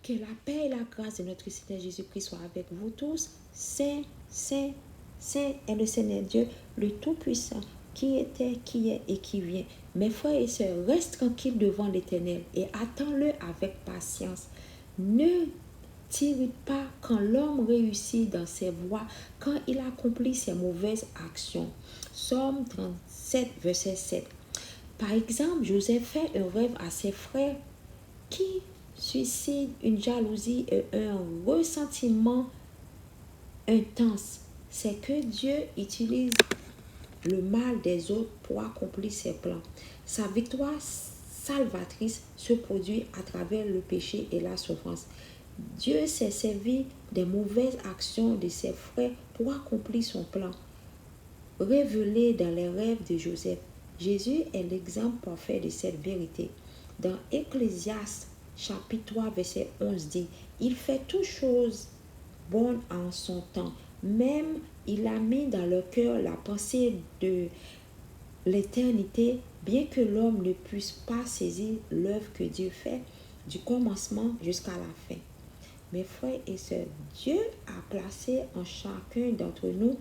Que la paix et la grâce de notre Seigneur Jésus-Christ soient avec vous tous. Saint, Saint, Saint est le Seigneur Dieu, le Tout-Puissant, qui était, qui est et qui vient. Mes frères et sœurs, reste tranquille devant l'Éternel et attends-le avec patience. Ne t'irrite pas quand l'homme réussit dans ses voies, quand il accomplit ses mauvaises actions. Psaume 37, verset 7. Par exemple, Joseph fait un rêve à ses frères qui suscite une jalousie et un ressentiment intense. C'est que Dieu utilise le mal des autres pour accomplir ses plans. Sa victoire salvatrice se produit à travers le péché et la souffrance. Dieu s'est servi des mauvaises actions de ses frères pour accomplir son plan, révélé dans les rêves de Joseph. Jésus est l'exemple parfait de cette vérité. Dans Ecclésiaste, chapitre 3, verset 11 dit, « Il fait toutes choses bonnes en son temps. Même il a mis dans leur cœur la pensée de l'éternité, bien que l'homme ne puisse pas saisir l'œuvre que Dieu fait du commencement jusqu'à la fin. » Mes frères et sœurs, Dieu a placé en chacun d'entre nous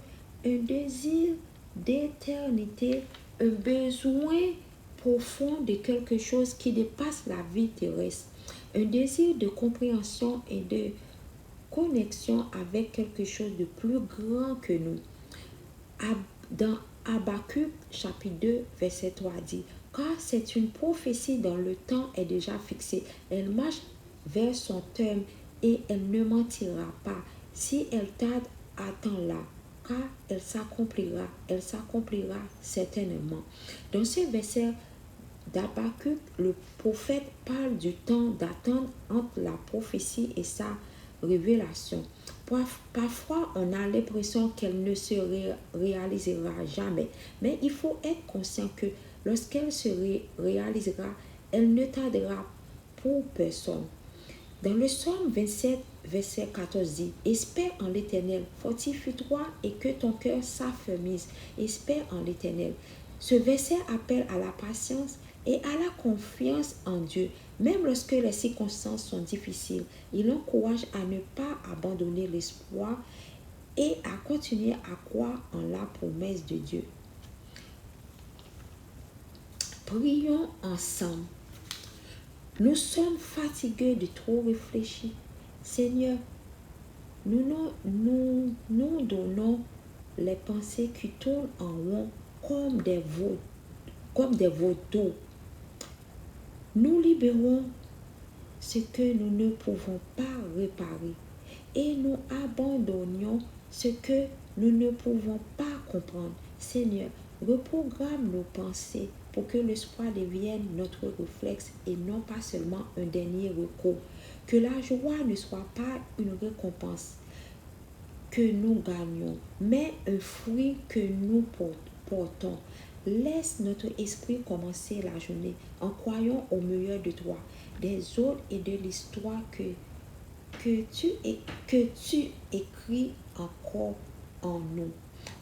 un désir d'éternité, un besoin profond de quelque chose qui dépasse la vie terrestre, un désir de compréhension et de connexion avec quelque chose de plus grand que nous. Dans Habakkuk chapitre 2 verset 3 dit, « Car c'est une prophétie dont le temps est déjà fixé, elle marche vers son terme et elle ne mentira pas. Si elle tarde, attends-la, car elle s'accomplira certainement. » Dans ce verset d'Habakkuk, le prophète parle du temps d'attente entre la prophétie et sa révélation. Parfois, on a l'impression qu'elle ne se réalisera jamais, mais il faut être conscient que lorsqu'elle se réalisera, elle ne tardera pour personne. Dans le psaume 27, verset 14 dit, « Espère en l'Éternel, fortifie-toi et que ton cœur s'affermisse. Espère en l'Éternel. » Ce verset appelle à la patience et à la confiance en Dieu. Même lorsque les circonstances sont difficiles, il encourage à ne pas abandonner l'espoir et à continuer à croire en la promesse de Dieu. Prions ensemble. Nous sommes fatigués de trop réfléchir. Seigneur, nous donnons les pensées qui tournent en rond comme des vautours. Nous libérons ce que nous ne pouvons pas réparer et nous abandonnons ce que nous ne pouvons pas comprendre. Seigneur, reprogramme nos pensées pour que l'espoir devienne notre réflexe et non pas seulement un dernier recours. Que la joie ne soit pas une récompense que nous gagnons, mais un fruit que nous portons. Laisse notre esprit commencer la journée en croyant au meilleur de toi, des autres et de l'histoire que tu écris encore en nous.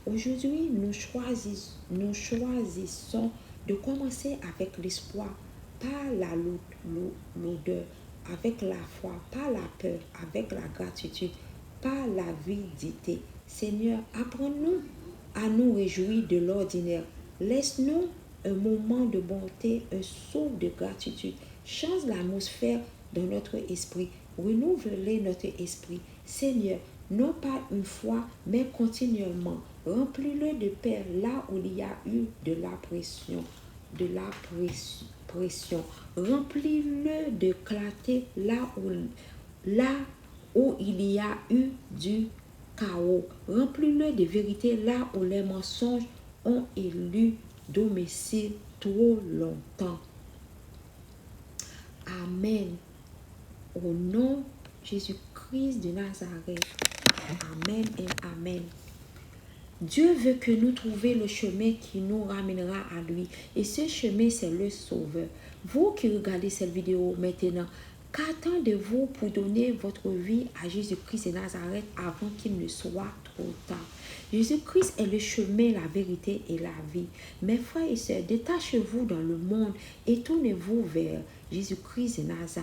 Aujourd'hui, nous choisissons de commencer avec l'espoir, pas la l'odeur, avec la foi, pas la peur, avec la gratitude, pas l'avidité. Seigneur, apprends-nous à nous réjouir de l'ordinaire. Laisse-nous un moment de bonté, un souffle de gratitude. Change l'atmosphère dans notre esprit. Renouvelez notre esprit. Seigneur, non pas une fois, mais continuellement. Remplis-le de paix là où il y a eu de la pression. Remplis-le de clarté là où il y a eu du chaos. Remplis-le de vérité là où les mensonges ont élu domicile trop longtemps. Amen. Au nom de Jésus-Christ de Nazareth. Amen et amen. Dieu veut que nous trouvions le chemin qui nous ramènera à lui. Et ce chemin, c'est le Sauveur. Vous qui regardez cette vidéo maintenant, qu'attendez-vous pour donner votre vie à Jésus-Christ de Nazareth avant qu'il ne soit trop tard? Jésus-Christ est le chemin, la vérité et la vie. Mes frères et sœurs, détachez-vous dans le monde et tournez-vous vers Jésus-Christ de Nazareth.